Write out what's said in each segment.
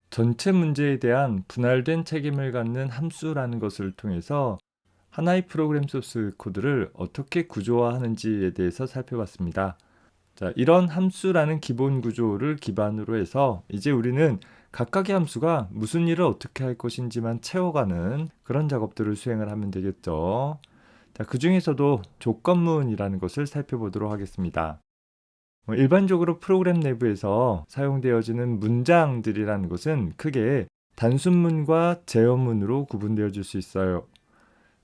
전체 문제에 대한 분할된 책임을 갖는 함수라는 것을 통해서 하나의 프로그램 소스 코드를 어떻게 구조화하는지에 대해서 살펴봤습니다. 자, 이런 함수라는 기본 구조를 기반으로 해서 이제 우리는 각각의 함수가 무슨 일을 어떻게 할 것인지만 채워가는 그런 작업들을 수행을 하면 되겠죠. 자, 그 중에서도 조건문이라는 것을 살펴보도록 하겠습니다. 일반적으로 프로그램 내부에서 사용되어지는 문장들이라는 것은 크게 단순문과 제어문으로 구분되어질 수 있어요.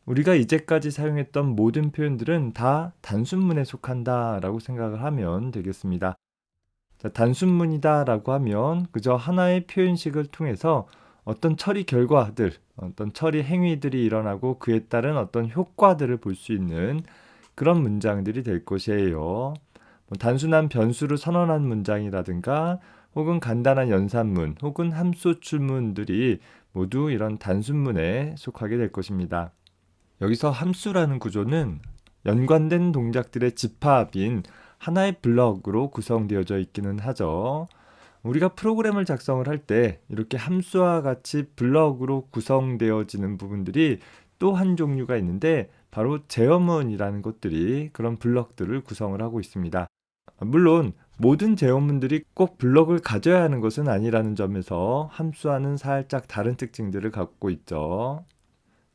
우리가 이제까지 사용했던 모든 표현들은 다 단순문에 속한다라고 생각을 하면 되겠습니다. 자, 단순문이다라고 하면 그저 하나의 표현식을 통해서 어떤 처리 결과들, 어떤 처리 행위들이 일어나고 그에 따른 어떤 효과들을 볼 수 있는 그런 문장들이 될 것이에요. 단순한 변수를 선언한 문장이라든가 혹은 간단한 연산문 혹은 함수 출문들이 모두 이런 단순문에 속하게 될 것입니다. 여기서 함수라는 구조는 연관된 동작들의 집합인 하나의 블럭으로 구성되어져 있기는 하죠. 우리가 프로그램을 작성을 할 때 이렇게 함수와 같이 블럭으로 구성되어지는 부분들이 또 한 종류가 있는데 바로 제어문이라는 것들이 그런 블럭들을 구성을 하고 있습니다. 물론 모든 제어문들이 꼭 블럭을 가져야 하는 것은 아니라는 점에서 함수와는 살짝 다른 특징들을 갖고 있죠.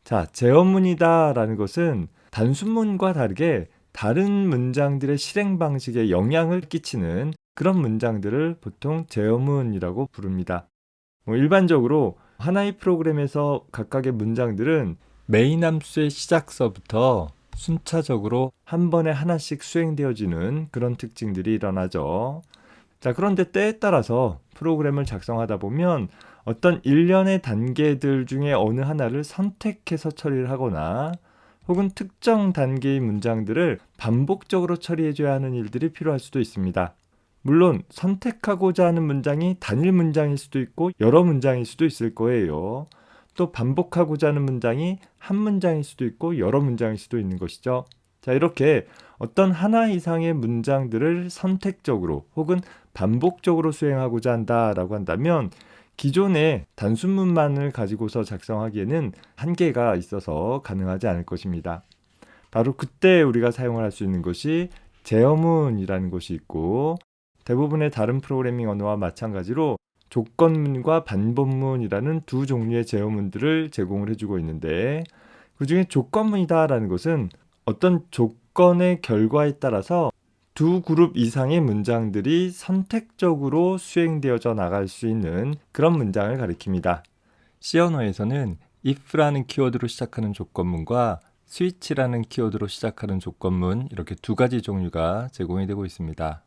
자, 제어문이다라는 것은 단순문과 다르게 다른 문장들의 실행 방식에 영향을 끼치는 그런 문장들을 보통 제어문이라고 부릅니다. 일반적으로 하나의 프로그램에서 각각의 문장들은 메인 함수의 시작서부터 순차적으로 한 번에 하나씩 수행되어지는 그런 특징들이 일어나죠. 자, 그런데 때에 따라서 프로그램을 작성하다 보면 어떤 일련의 단계들 중에 어느 하나를 선택해서 처리를 하거나 혹은 특정 단계의 문장들을 반복적으로 처리해줘야 하는 일들이 필요할 수도 있습니다. 물론 선택하고자 하는 문장이 단일 문장일 수도 있고 여러 문장일 수도 있을 거예요. 또 반복하고자 하는 문장이 한 문장일 수도 있고 여러 문장일 수도 있는 것이죠. 자, 이렇게 어떤 하나 이상의 문장들을 선택적으로 혹은 반복적으로 수행하고자 한다라고 한다면 기존의 단순문만을 가지고서 작성하기에는 한계가 있어서 가능하지 않을 것입니다. 바로 그때 우리가 사용을 할 수 있는 것이 제어문이라는 것이 있고 대부분의 다른 프로그래밍 언어와 마찬가지로 조건문과 반복문이라는 두 종류의 제어문들을 제공을 해주고 있는데 그 중에 조건문이다라는 것은 어떤 조건의 결과에 따라서 두 그룹 이상의 문장들이 선택적으로 수행되어져 나갈 수 있는 그런 문장을 가리킵니다. C 언어에서는 if라는 키워드로 시작하는 조건문과 switch라는 키워드로 시작하는 조건문 이렇게 두 가지 종류가 제공이 되고 있습니다.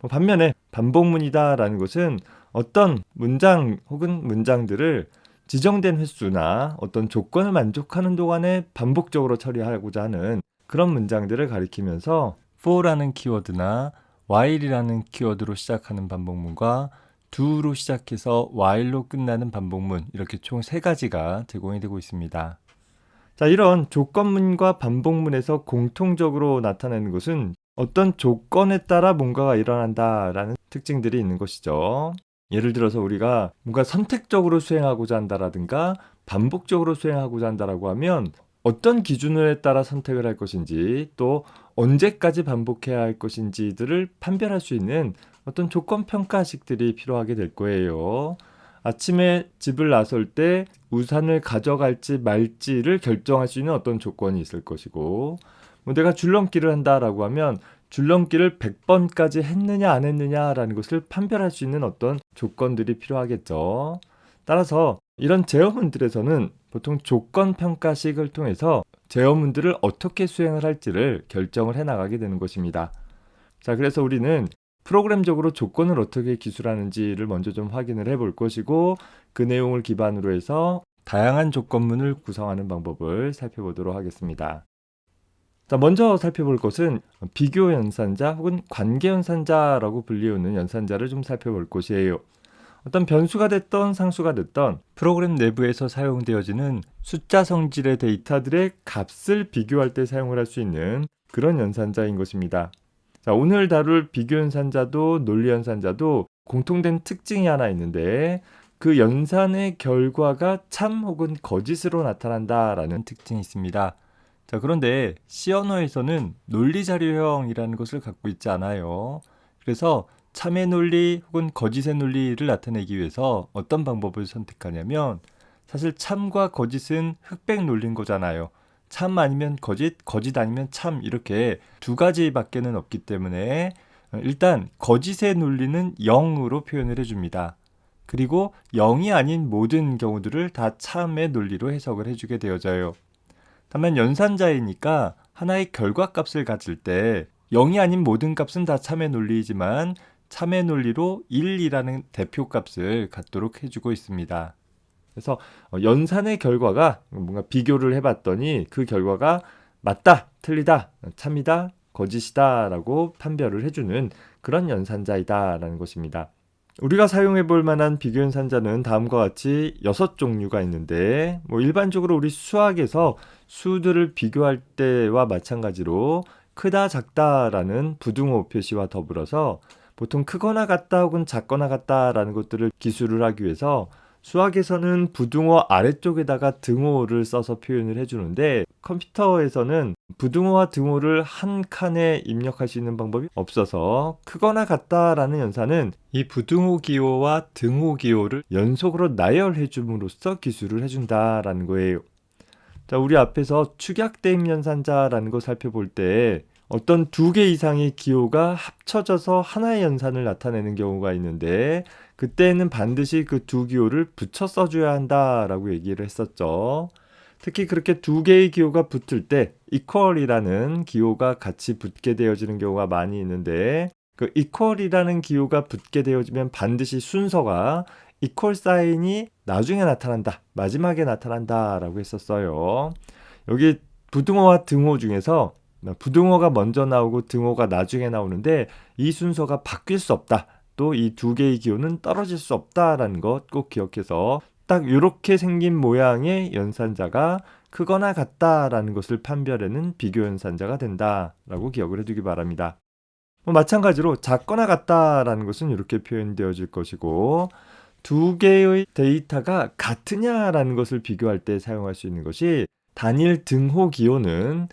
반면에 반복문이다라는 것은 어떤 문장 혹은 문장들을 지정된 횟수나 어떤 조건을 만족하는 동안에 반복적으로 처리하고자 하는 그런 문장들을 가리키면서 for라는 키워드나 while이라는 키워드로 시작하는 반복문과 do로 시작해서 while로 끝나는 반복문 이렇게 총 세 가지가 제공이 되고 있습니다. 자, 이런 조건문과 반복문에서 공통적으로 나타내는 것은 어떤 조건에 따라 뭔가가 일어난다라는 특징들이 있는 것이죠. 예를 들어서 우리가 뭔가 선택적으로 수행하고자 한다라든가 반복적으로 수행하고자 한다라고 하면 어떤 기준에 따라 선택을 할 것인지 또 언제까지 반복해야 할 것인지들을 판별할 수 있는 어떤 조건 평가식들이 필요하게 될 거예요. 아침에 집을 나설 때 우산을 가져갈지 말지를 결정할 수 있는 어떤 조건이 있을 것이고 내가 줄넘기를 한다라고 하면 줄넘기를 100번까지 했느냐 안 했느냐라는 것을 판별할 수 있는 어떤 조건들이 필요하겠죠. 따라서 이런 제어문들에서는 보통 조건 평가식을 통해서 제어문들을 어떻게 수행을 할지를 결정을 해 나가게 되는 것입니다. 자, 그래서 우리는 프로그램적으로 조건을 어떻게 기술하는지를 먼저 좀 확인을 해볼 것이고 그 내용을 기반으로 해서 다양한 조건문을 구성하는 방법을 살펴보도록 하겠습니다. 자, 먼저 살펴볼 것은 비교 연산자 혹은 관계 연산자라고 불리우는 연산자를 좀 살펴볼 것이에요. 어떤 변수가 됐던 상수가 됐던 프로그램 내부에서 사용되어지는 숫자 성질의 데이터들의 값을 비교할 때 사용을 할 수 있는 그런 연산자인 것입니다. 자, 오늘 다룰 비교 연산자도 논리 연산자도 공통된 특징이 하나 있는데 그 연산의 결과가 참 혹은 거짓으로 나타난다라는 특징이 있습니다. 자, 그런데 C 언어에서는 논리자료형이라는 것을 갖고 있지 않아요. 그래서 참의 논리 혹은 거짓의 논리를 나타내기 위해서 어떤 방법을 선택하냐면, 사실 참과 거짓은 흑백 논리인 거잖아요. 참 아니면 거짓, 거짓 아니면 참, 이렇게 두 가지밖에는 없기 때문에 일단 거짓의 논리는 0으로 표현을 해줍니다. 그리고 0이 아닌 모든 경우들을 다 참의 논리로 해석을 해주게 되어져요. 다만 연산자이니까 하나의 결과값을 가질 때 0이 아닌 모든 값은 다 참의 논리이지만 참의 논리로 1이라는 대표값을 갖도록 해주고 있습니다. 그래서 연산의 결과가 뭔가 비교를 해봤더니 그 결과가 맞다, 틀리다, 참이다, 거짓이다 라고 판별을 해주는 그런 연산자이다 라는 것입니다. 우리가 사용해 볼 만한 비교 연산자는 다음과 같이 6종류가 있는데, 일반적으로 우리 수학에서 수들을 비교할 때와 마찬가지로 크다, 작다라는 부등호 표시와 더불어서 보통 크거나 같다 혹은 작거나 같다라는 것들을 기술을 하기 위해서 수학에서는 부등호 아래쪽에다가 등호를 써서 표현을 해주는데, 컴퓨터에서는 부등호와 등호를 한 칸에 입력할 수 있는 방법이 없어서 크거나 같다라는 연산은 이 부등호 기호와 등호 기호를 연속으로 나열해 줌으로써 기술을 해준다라는 거예요. 자, 우리 앞에서 축약대입 연산자라는 거 살펴볼 때 어떤 두 개 이상의 기호가 합쳐져서 하나의 연산을 나타내는 경우가 있는데, 그때는 반드시 그 두 기호를 붙여 써줘야 한다라고 얘기를 했었죠. 특히 그렇게 두 개의 기호가 붙을 때 equal이라는 기호가 같이 붙게 되어지는 경우가 많이 있는데, 그 equal이라는 기호가 붙게 되어지면 반드시 순서가 equal 사인이 나중에 나타난다, 마지막에 나타난다 라고 했었어요. 여기 부등호와 등호 중에서 부등호가 먼저 나오고 등호가 나중에 나오는데 이 순서가 바뀔 수 없다, 또 이 두 개의 기호는 떨어질 수 없다라는 것 꼭 기억해서 딱 이렇게 생긴 모양의 연산자가 크거나 같다라는 것을 판별하는 비교 연산자가 된다라고 기억을 해두기 바랍니다. 마찬가지로 작거나 같다라는 것은 이렇게 표현되어질 것이고, 두 개의 데이터가 같으냐라는 것을 비교할 때 사용할 수 있는 것이 단일 등호 기호는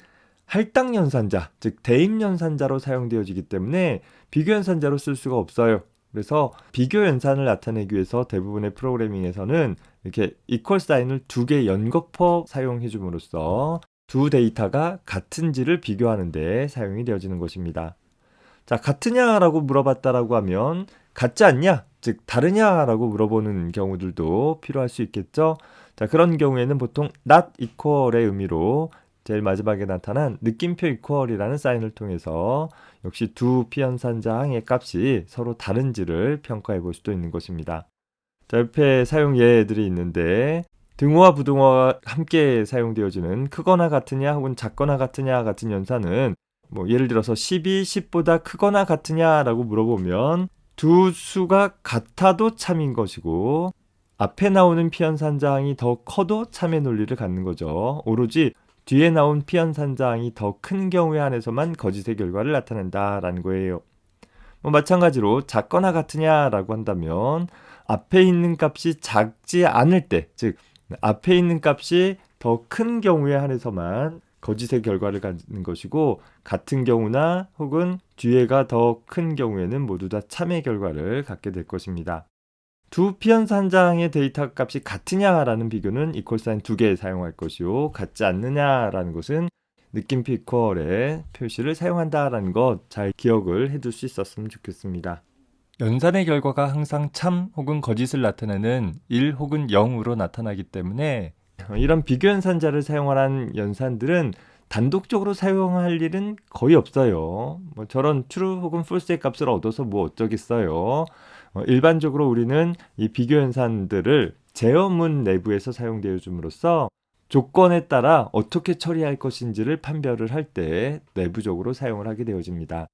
할당 연산자, 즉 대입 연산자로 사용되어지기 때문에 비교 연산자로 쓸 수가 없어요. 그래서 비교 연산을 나타내기 위해서 대부분의 프로그래밍에서는 이렇게 이퀄 사인을 두 개 연거푸 사용해 줌으로써 두 데이터가 같은지를 비교하는 데 사용이 되어지는 것입니다. 자, 같으냐라고 물어봤다라고 하면 같지 않냐, 즉 다르냐라고 물어보는 경우들도 필요할 수 있겠죠. 자, 그런 경우에는 보통 not equal의 의미로 제일 마지막에 나타난 느낌표 equal이라는 사인을 통해서 역시 두 피연산자 항의 값이 서로 다른지를 평가해 볼 수도 있는 것입니다. 자, 옆에 사용 예들이 있는데, 등호와 부등호와 함께 사용되어지는 크거나 같으냐 혹은 작거나 같으냐 같은 연산은 예를 들어서 10이 10보다 크거나 같으냐라고 물어보면 두 수가 같아도 참인 것이고, 앞에 나오는 피연산자항이 더 커도 참의 논리를 갖는 거죠. 오로지 뒤에 나온 피연산자항이 더 큰 경우에 한해서만 거짓의 결과를 나타낸다라는 거예요. 마찬가지로 작거나 같으냐라고 한다면 앞에 있는 값이 작지 않을 때, 즉 앞에 있는 값이 더 큰 경우에 한해서만 거짓의 결과를 갖는 것이고, 같은 경우나 혹은 뒤에가 더 큰 경우에는 모두 다 참의 결과를 갖게 될 것입니다. 두 피연산자항의 데이터 값이 같으냐라는 비교는 이퀄 사인 두 개 사용할 것이요, 같지 않느냐라는 것은 느낌표 이퀄의 표시를 사용한다라는 것 잘 기억을 해둘 수 있었으면 좋겠습니다. 연산의 결과가 항상 참 혹은 거짓을 나타내는 1 혹은 0으로 나타나기 때문에 이런 비교 연산자를 사용하는 연산들은 단독적으로 사용할 일은 거의 없어요. 저런 true 혹은 false의 값을 얻어서 어쩌겠어요. 일반적으로 우리는 이 비교 연산들을 제어문 내부에서 사용되어 줌으로써 조건에 따라 어떻게 처리할 것인지를 판별을 할 때 내부적으로 사용을 하게 되어집니다.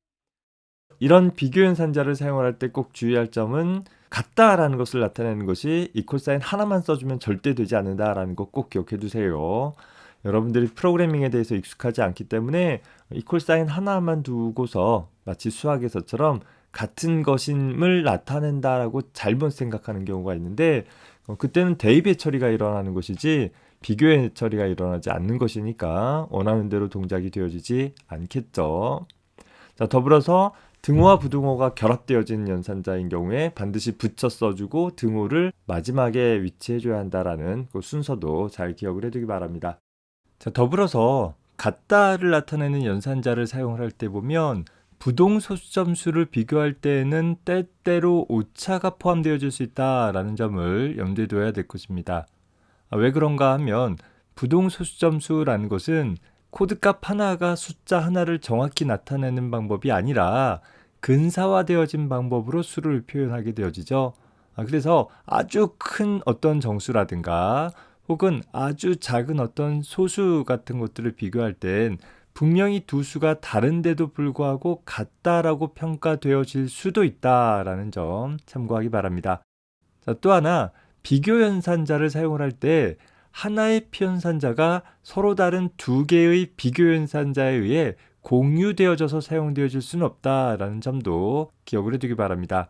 이런 비교 연산자를 사용할 때 꼭 주의할 점은 같다라는 것을 나타내는 것이 이퀄 사인 하나만 써주면 절대 되지 않는다라는 것 꼭 기억해 두세요. 여러분들이 프로그래밍에 대해서 익숙하지 않기 때문에 이퀄 사인 하나만 두고서 마치 수학에서처럼 같은 것임을 나타낸다라고 잘못 생각하는 경우가 있는데 그때는 대입의 처리가 일어나는 것이지 비교의 처리가 일어나지 않는 것이니까 원하는 대로 동작이 되어지지 않겠죠. 자, 더불어서 등호와 부등호가 결합되어진 연산자인 경우에 반드시 붙여 써주고 등호를 마지막에 위치해줘야 한다라는 그 순서도 잘 기억을 해두기 바랍니다. 자, 더불어서 같다를 나타내는 연산자를 사용할 때 보면 부동소수점수를 비교할 때에는 때때로 오차가 포함되어질 수 있다라는 점을 염두에 둬야 될 것입니다. 왜 그런가 하면 부동소수점수라는 것은 코드값 하나가 숫자 하나를 정확히 나타내는 방법이 아니라 근사화되어진 방법으로 수를 표현하게 되어지죠. 그래서 아주 큰 어떤 정수라든가 혹은 아주 작은 어떤 소수 같은 것들을 비교할 땐 분명히 두 수가 다른데도 불구하고 같다라고 평가되어질 수도 있다라는 점 참고하기 바랍니다. 자, 또 하나 비교 연산자를 사용을 할 때 하나의 피연산자가 서로 다른 두 개의 비교 연산자에 의해 공유되어져서 사용되어질 수는 없다라는 점도 기억을 해두기 바랍니다.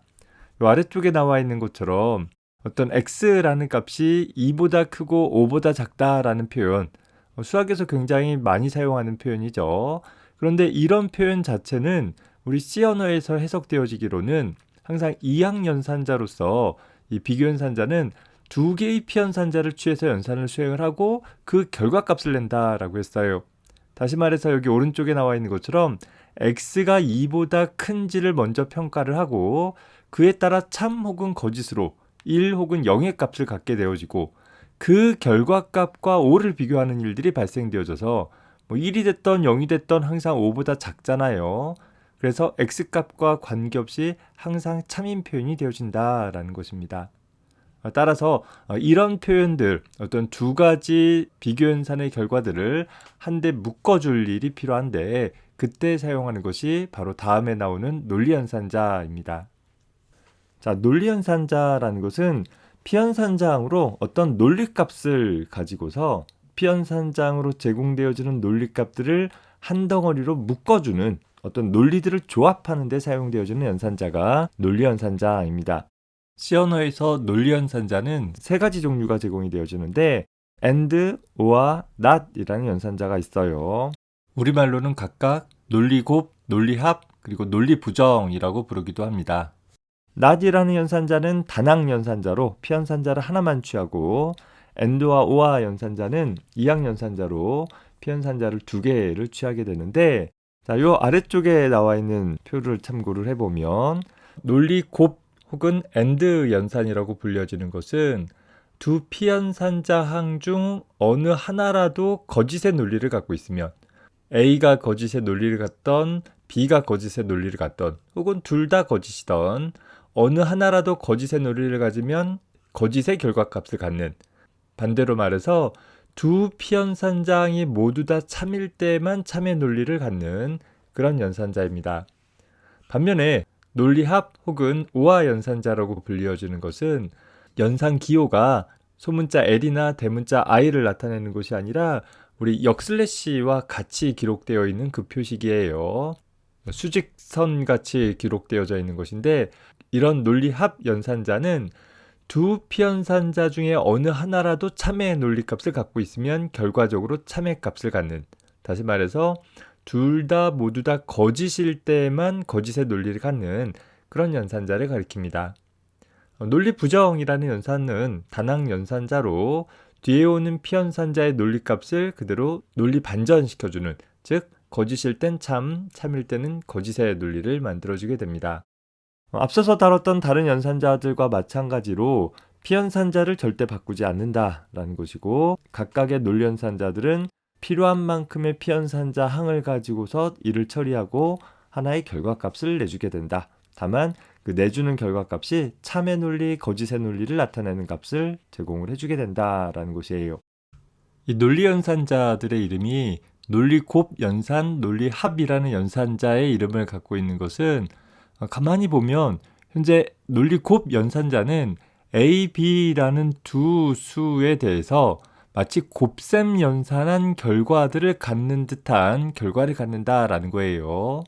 이 아래쪽에 나와 있는 것처럼 어떤 x라는 값이 2보다 크고 5보다 작다라는 표현, 수학에서 굉장히 많이 사용하는 표현이죠. 그런데 이런 표현 자체는 우리 C 언어에서 해석되어지기로는 항상 이항연산자로서 이 비교연산자는 두 개의 피연산자를 취해서 연산을 수행을 하고 그 결과값을 낸다라고 했어요. 다시 말해서 여기 오른쪽에 나와 있는 것처럼 x가 2보다 큰지를 먼저 평가를 하고 그에 따라 참 혹은 거짓으로 1 혹은 0의 값을 갖게 되어지고 그 결과값과 5를 비교하는 일들이 발생되어져서 1이 됐던 0이 됐던 항상 5보다 작잖아요. 그래서 x값과 관계없이 항상 참인 표현이 되어진다라는 것입니다. 따라서 이런 표현들, 어떤 두 가지 비교연산의 결과들을 한데 묶어줄 일이 필요한데 그때 사용하는 것이 바로 다음에 나오는 논리연산자입니다. 자, 논리연산자라는 것은 피연산자항으로 어떤 논리값을 가지고서 피연산자항으로 제공되어지는 논리값들을 한 덩어리로 묶어주는 어떤 논리들을 조합하는 데 사용되어지는 연산자가 논리연산자입니다. C 언어에서 논리연산자는 세 가지 종류가 제공이 되어지는데 and, or와 not 이라는 연산자가 있어요. 우리말로는 각각 논리곱, 논리합, 그리고 논리부정이라고 부르기도 합니다. not이라는 연산자는 단항 연산자로 피연산자를 하나만 취하고 and와 or와 연산자는 이항 연산자로 피연산자를 두 개를 취하게 되는데 자, 요 아래쪽에 나와 있는 표를 참고를 해보면 논리곱 혹은 and 연산이라고 불려지는 것은 두 피연산자항 중 어느 하나라도 거짓의 논리를 갖고 있으면 A가 거짓의 논리를 갖던 B가 거짓의 논리를 갖던 혹은 둘 다 거짓이던 어느 하나라도 거짓의 논리를 가지면 거짓의 결과값을 갖는, 반대로 말해서 두 피연산자항이 모두 다 참일 때만 참의 논리를 갖는 그런 연산자입니다. 반면에 논리합 혹은 오화 연산자라고 불리어지는 것은 연산 기호가 소문자 L이나 대문자 I를 나타내는 것이 아니라 우리 역슬래시와 같이 기록되어 있는 그 표식이에요. 수직선 같이 기록되어져 있는 것인데 이런 논리합 연산자는 두 피연산자 중에 어느 하나라도 참의 논리값을 갖고 있으면 결과적으로 참의 값을 갖는, 다시 말해서 둘 다 모두 다 거짓일 때만 거짓의 논리를 갖는 그런 연산자를 가리킵니다. 논리부정이라는 연산은 단항 연산자로 뒤에 오는 피연산자의 논리값을 그대로 논리 반전시켜주는, 즉 거짓일 땐 참, 참일 때는 거짓의 논리를 만들어주게 됩니다. 앞서서 다뤘던 다른 연산자들과 마찬가지로 피연산자를 절대 바꾸지 않는다라는 것이고 각각의 논리연산자들은 필요한 만큼의 피연산자 항을 가지고서 이를 처리하고 하나의 결과값을 내주게 된다. 다만 그 내주는 결과값이 참의 논리, 거짓의 논리를 나타내는 값을 제공을 해주게 된다라는 것이에요. 이 논리연산자들의 이름이 논리곱 연산, 논리합이라는 연산자의 이름을 갖고 있는 것은 가만히 보면 현재 논리곱 연산자는 A, B라는 두 수에 대해서 마치 곱셈 연산한 결과들을 갖는 듯한 결과를 갖는다라는 거예요.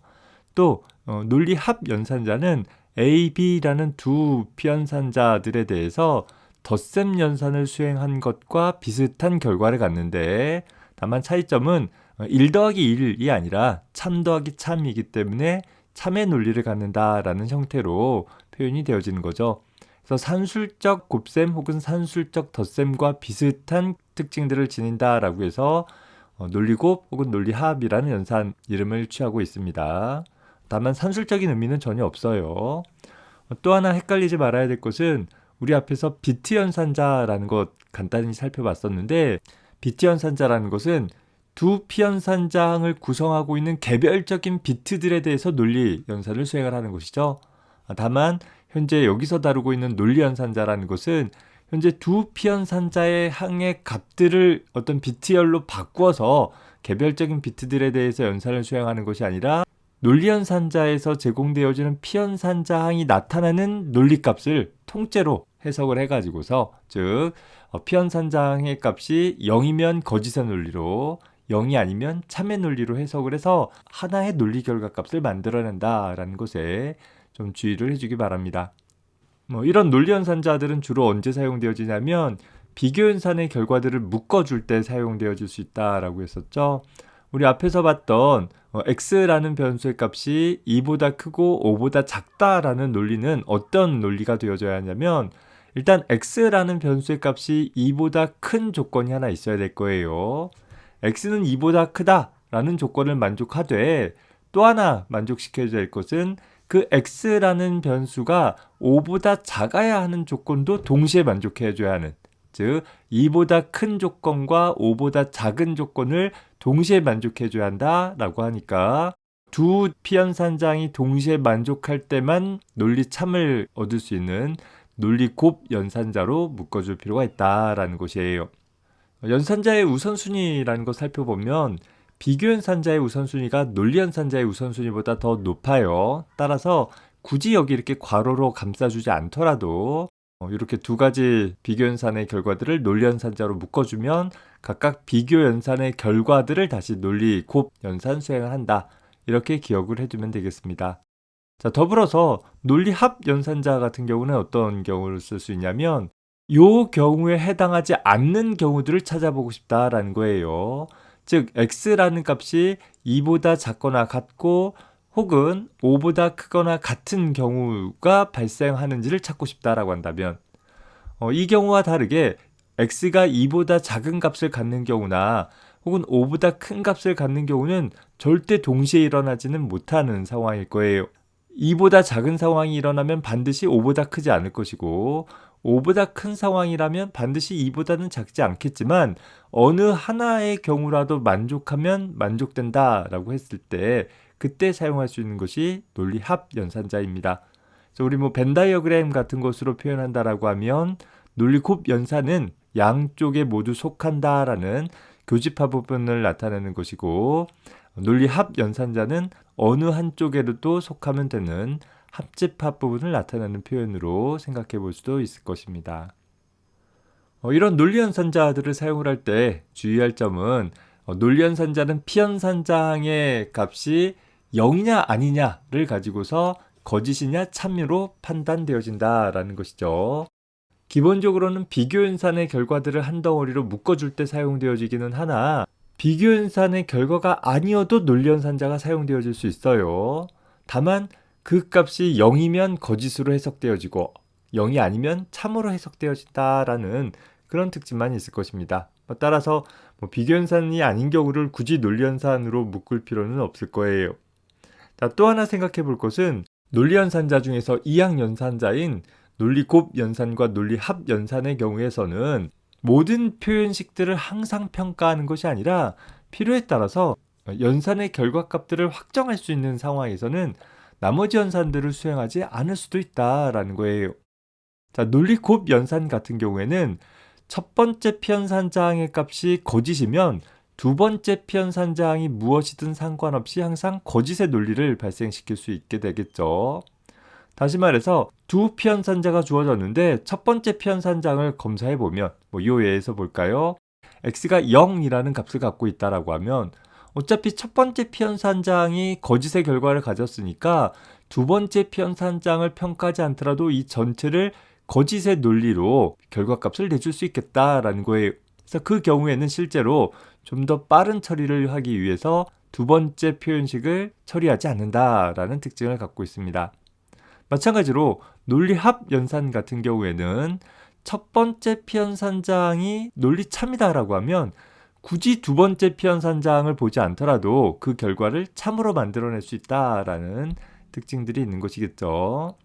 또 논리 합 연산자는 A, B라는 두 피연산자들에 대해서 덧셈 연산을 수행한 것과 비슷한 결과를 갖는데, 다만 차이점은 1 더하기 1이 아니라 참 더하기 참이기 때문에 참의 논리를 갖는다라는 형태로 표현이 되어지는 거죠. 그래서 산술적 곱셈 혹은 산술적 덧셈과 비슷한 특징들을 지닌다라고 해서 논리곱 혹은 논리합이라는 연산 이름을 취하고 있습니다. 다만 산술적인 의미는 전혀 없어요. 또 하나 헷갈리지 말아야 될 것은 우리 앞에서 비트 연산자라는 것 간단히 살펴봤었는데, 비트 연산자라는 것은 두 피연산장을 구성하고 있는 개별적인 비트들에 대해서 논리 연산을 수행을 하는 것이죠. 다만 현재 여기서 다루고 있는 논리 연산자라는 것은 현재 두 피연산자의 항의 값들을 어떤 비트열로 바꾸어서 개별적인 비트들에 대해서 연산을 수행하는 것이 아니라 논리연산자에서 제공되어지는 피연산자항이 나타나는 논리값을 통째로 해석을 해가지고서, 즉 피연산자항의 값이 0이면 거짓의 논리로, 0이 아니면 참의 논리로 해석을 해서 하나의 논리 결과값을 만들어낸다라는 것에 좀 주의를 해주기 바랍니다. 이런 논리연산자들은 주로 언제 사용되어지냐면 비교연산의 결과들을 묶어줄 때 사용되어질 수 있다라고 했었죠. 우리 앞에서 봤던 x라는 변수의 값이 2보다 크고 5보다 작다라는 논리는 어떤 논리가 되어져야 하냐면, 일단 x라는 변수의 값이 2보다 큰 조건이 하나 있어야 될 거예요. x는 2보다 크다라는 조건을 만족하되, 또 하나 만족시켜야 될 것은 그 x라는 변수가 5보다 작아야 하는 조건도 동시에 만족해줘야 하는, 즉 2보다 큰 조건과 5보다 작은 조건을 동시에 만족해줘야 한다라고 하니까, 두 피연산장이 동시에 만족할 때만 논리 참을 얻을 수 있는 논리 곱 연산자로 묶어줄 필요가 있다라는 것이에요. 연산자의 우선순위라는 거 살펴보면 비교연산자의 우선순위가 논리연산자의 우선순위보다 더 높아요. 따라서 굳이 여기 이렇게 괄호로 감싸주지 않더라도 이렇게 두 가지 비교연산의 결과들을 논리연산자로 묶어주면 각각 비교연산의 결과들을 다시 논리 곱 연산 수행을 한다, 이렇게 기억을 해두면 되겠습니다. 자, 더불어서 논리 합 연산자 같은 경우는 어떤 경우를 쓸 수 있냐면, 이 경우에 해당하지 않는 경우들을 찾아보고 싶다라는 거예요. 즉 x라는 값이 2보다 작거나 같고 혹은 5보다 크거나 같은 경우가 발생하는지를 찾고 싶다라고 한다면, 이 경우와 다르게 x가 2보다 작은 값을 갖는 경우나 혹은 5보다 큰 값을 갖는 경우는 절대 동시에 일어나지는 못하는 상황일 거예요. 2보다 작은 상황이 일어나면 반드시 5보다 크지 않을 것이고, 5보다 큰 상황이라면 반드시 2보다는 작지 않겠지만 어느 하나의 경우라도 만족하면 만족된다라고 했을 때 그때 사용할 수 있는 것이 논리 합 연산자입니다. 그래서 우리 벤 다이어그램 같은 것으로 표현한다라고 하면 논리 곱 연산은 양쪽에 모두 속한다라는 교집합 부분을 나타내는 것이고, 논리 합 연산자는 어느 한쪽에도 속하면 되는 합집합 부분을 나타내는 표현으로 생각해 볼 수도 있을 것입니다. 이런 논리연산자들을 사용을 할 때 주의할 점은, 논리연산자는 피연산자항의 값이 0이냐 아니냐를 가지고서 거짓이냐 참으로 판단되어진다라는 것이죠. 기본적으로는 비교연산의 결과들을 한 덩어리로 묶어줄 때 사용되어지기는 하나, 비교연산의 결과가 아니어도 논리연산자가 사용되어질 수 있어요. 다만 그 값이 0이면 거짓으로 해석되어지고 0이 아니면 참으로 해석되어진다라는 그런 특징만 있을 것입니다. 따라서 비교연산이 아닌 경우를 굳이 논리연산으로 묶을 필요는 없을 거예요. 또 하나 생각해 볼 것은, 논리연산자 중에서 이항연산자인 논리곱 연산과 논리합 연산의 경우에서는 모든 표현식들을 항상 평가하는 것이 아니라 필요에 따라서 연산의 결과값들을 확정할 수 있는 상황에서는 나머지 연산들을 수행하지 않을 수도 있다라는 거예요. 자, 논리곱 연산 같은 경우에는 첫 번째 피연산자항의 값이 거짓이면 두 번째 피연산자항이 무엇이든 상관없이 항상 거짓의 논리를 발생시킬 수 있게 되겠죠. 다시 말해서 두 피연산자가 주어졌는데 첫 번째 피연산자항을 검사해보면, 이 예에서 볼까요? x가 0이라는 값을 갖고 있다라고 하면 어차피 첫 번째 피연산장이 거짓의 결과를 가졌으니까 두 번째 피연산장을 평가하지 않더라도 이 전체를 거짓의 논리로 결과값을 내줄 수 있겠다라는 거예요. 그래서 그 경우에는 실제로 좀 더 빠른 처리를 하기 위해서 두 번째 표현식을 처리하지 않는다라는 특징을 갖고 있습니다. 마찬가지로 논리합 연산 같은 경우에는 첫 번째 피연산장이 논리 참이다라고 하면 굳이 두 번째 피연산장을 보지 않더라도 그 결과를 참으로 만들어낼 수 있다라는 특징들이 있는 것이겠죠.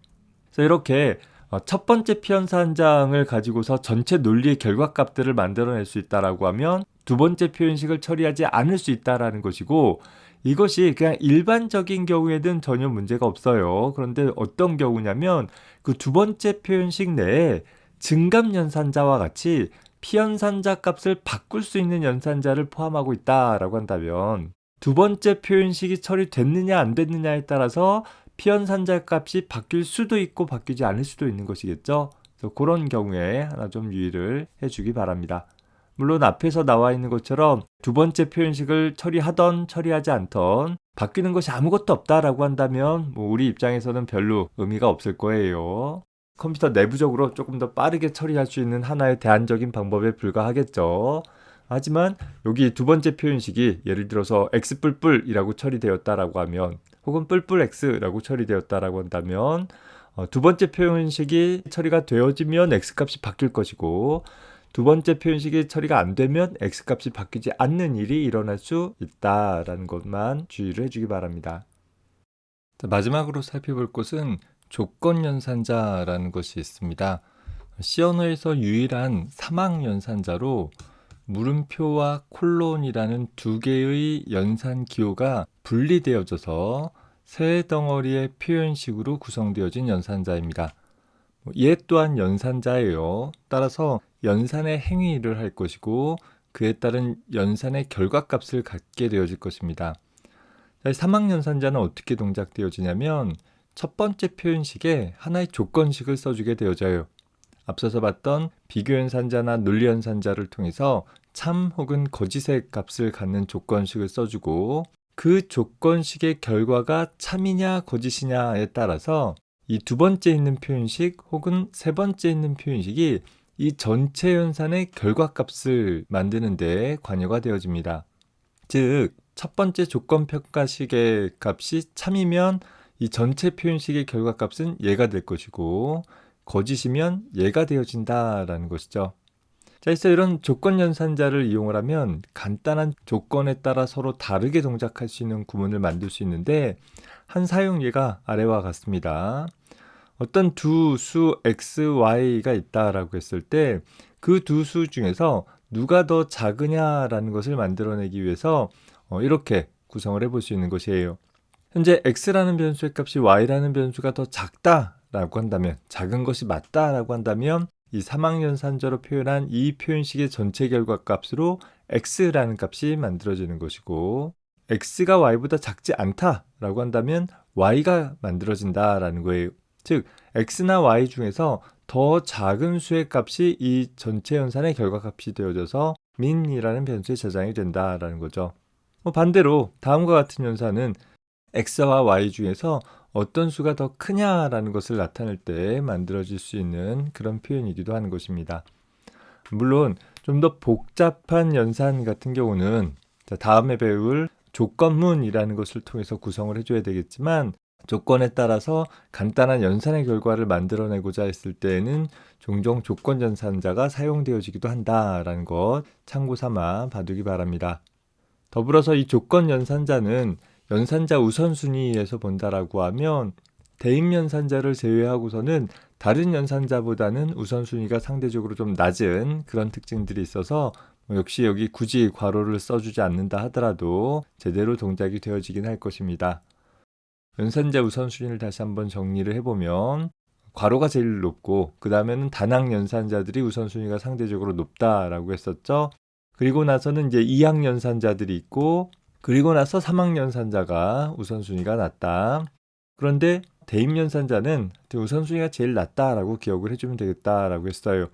그래서 이렇게 첫 번째 피연산장을 가지고서 전체 논리의 결과값들을 만들어낼 수 있다라고 하면 두 번째 표현식을 처리하지 않을 수 있다라는 것이고, 이것이 그냥 일반적인 경우에는 전혀 문제가 없어요. 그런데 어떤 경우냐면 그 두 번째 표현식 내에 증감연산자와 같이 피연산자 값을 바꿀 수 있는 연산자를 포함하고 있다라고 한다면 두 번째 표현식이 처리됐느냐 안 됐느냐에 따라서 피연산자 값이 바뀔 수도 있고 바뀌지 않을 수도 있는 것이겠죠. 그래서 그런 경우에 하나 좀 유의를 해주기 바랍니다. 물론 앞에서 나와 있는 것처럼 두 번째 표현식을 처리하던 처리하지 않던 바뀌는 것이 아무것도 없다라고 한다면 우리 입장에서는 별로 의미가 없을 거예요. 컴퓨터 내부적으로 조금 더 빠르게 처리할 수 있는 하나의 대안적인 방법에 불과하겠죠. 하지만 여기 두 번째 표현식이 예를 들어서 x뿔뿔이라고 처리되었다라고 하면, 혹은 뿔뿔x라고 처리되었다라고 한다면 두 번째 표현식이 처리가 되어지면 x값이 바뀔 것이고, 두 번째 표현식이 처리가 안 되면 x값이 바뀌지 않는 일이 일어날 수 있다라는 것만 주의를 해주기 바랍니다. 자, 마지막으로 살펴볼 것은 조건연산자라는 것이 있습니다. C 언어에서 유일한 사망연산자로 물음표와 콜론이라는 두 개의 연산 기호가 분리되어져서 세 덩어리의 표현식으로 구성되어진 연산자입니다. 얘 또한 연산자예요. 따라서 연산의 행위를 할 것이고 그에 따른 연산의 결과값을 갖게 되어질 것입니다. 사망연산자는 어떻게 동작되어지냐면 첫 번째 표현식에 하나의 조건식을 써주게 되어져요. 앞서서 봤던 비교연산자나 논리연산자를 통해서 참 혹은 거짓의 값을 갖는 조건식을 써주고, 그 조건식의 결과가 참이냐 거짓이냐에 따라서 이 두 번째 있는 표현식 혹은 세 번째 있는 표현식이 이 전체 연산의 결과값을 만드는 데 관여가 되어집니다. 즉, 첫 번째 조건 평가식의 값이 참이면 이 전체 표현식의 결과값은 얘가 될 것이고, 거짓이면 얘가 되어진다라는 것이죠. 자, 그래서 이런 조건 연산자를 이용을 하면 간단한 조건에 따라 서로 다르게 동작할 수 있는 구문을 만들 수 있는데, 한 사용 예가 아래와 같습니다. 어떤 두 수 x, y가 있다라고 했을 때 그 두 수 중에서 누가 더 작으냐라는 것을 만들어내기 위해서 이렇게 구성을 해볼 수 있는 것이에요. 현재 x라는 변수의 값이 y라는 변수가 더 작다라고 한다면, 작은 것이 맞다라고 한다면 이 사망연산자로 표현한 이 표현식의 전체 결과값으로 x라는 값이 만들어지는 것이고, x가 y보다 작지 않다라고 한다면 y가 만들어진다라는 거예요. 즉, x나 y 중에서 더 작은 수의 값이 이 전체 연산의 결과값이 되어져서 min이라는 변수에 저장이 된다라는 거죠. 반대로 다음과 같은 연산은 x와 y 중에서 어떤 수가 더 크냐라는 것을 나타낼 때 만들어질 수 있는 그런 표현이기도 하는 것입니다. 물론 좀 더 복잡한 연산 같은 경우는 다음에 배울 조건문이라는 것을 통해서 구성을 해줘야 되겠지만, 조건에 따라서 간단한 연산의 결과를 만들어내고자 했을 때에는 종종 조건 연산자가 사용되어지기도 한다라는 것 참고 삼아 봐두기 바랍니다. 더불어서 이 조건 연산자는 연산자 우선순위에서 본다라고 하면 대입 연산자를 제외하고서는 다른 연산자보다는 우선순위가 상대적으로 좀 낮은 그런 특징들이 있어서 역시 여기 굳이 괄호를 써주지 않는다 하더라도 제대로 동작이 되어지긴 할 것입니다. 연산자 우선순위를 다시 한번 정리를 해보면 괄호가 제일 높고 그 다음에는 단항 연산자들이 우선순위가 상대적으로 높다라고 했었죠. 그리고 나서는 이제 이항 연산자들이 있고, 그리고 나서 삼항 연산자가 우선순위가 낮다. 그런데 대입 연산자는 우선순위가 제일 낮다라고 기억을 해주면 되겠다라고 했어요.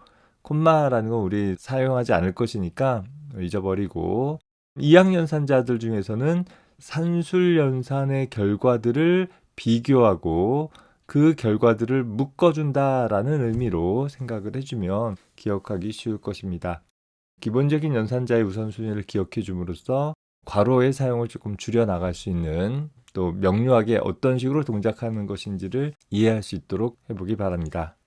콤마라는 건 우리 사용하지 않을 것이니까 잊어버리고, 이항연산자들 중에서는 산술연산의 결과들을 비교하고 그 결과들을 묶어준다라는 의미로 생각을 해주면 기억하기 쉬울 것입니다. 기본적인 연산자의 우선순위를 기억해 줌으로써 괄호의 사용을 조금 줄여 나갈 수 있는, 또 명료하게 어떤 식으로 동작하는 것인지를 이해할 수 있도록 해보기 바랍니다.